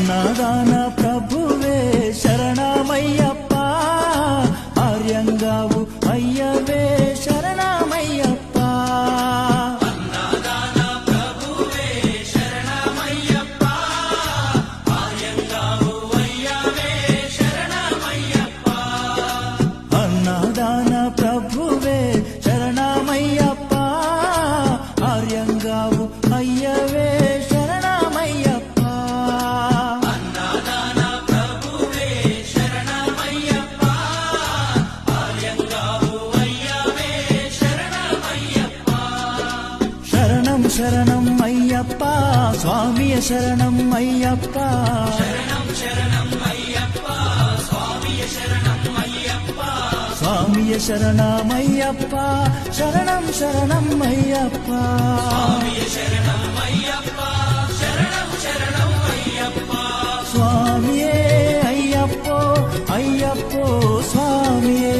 అన్నదాన ప్రభువే శరణమయ్యప్ప, ఆర్యంగావు అయ్యవే శరణమయ్యప్ప. అన్నదాన ప్రభువే శరణమయ్యప్ప, ఆర్యంగావు అయ్యవే శరణమయ్యప్ప. అన్నదాన ప్రభువే శరణమయ్యప్ప, ఆర్యంగావు అయ్యవే శరణమయ్యప్ప. అన్నదాన ప్రభువే శరణమయ్యప్ప, ఆర్యంగావు అయ్యవే శరణమయ్యప్ప. శరణం శరణం అయ్యప్ప, స్వామియ శరణం అయ్యప్ప. శరణం శరణం అయ్యప్ప, స్వామియ శరణం అయ్యప్ప. స్వామియ శరణమయ్యప్ప, శరణం శరణం అయ్యప్ప. స్వామియ శరణం అయ్యప్ప, శరణం శరణం అయ్యప్ప. స్వామియే అయ్యప్పో అయ్యప్పో స్వామియే.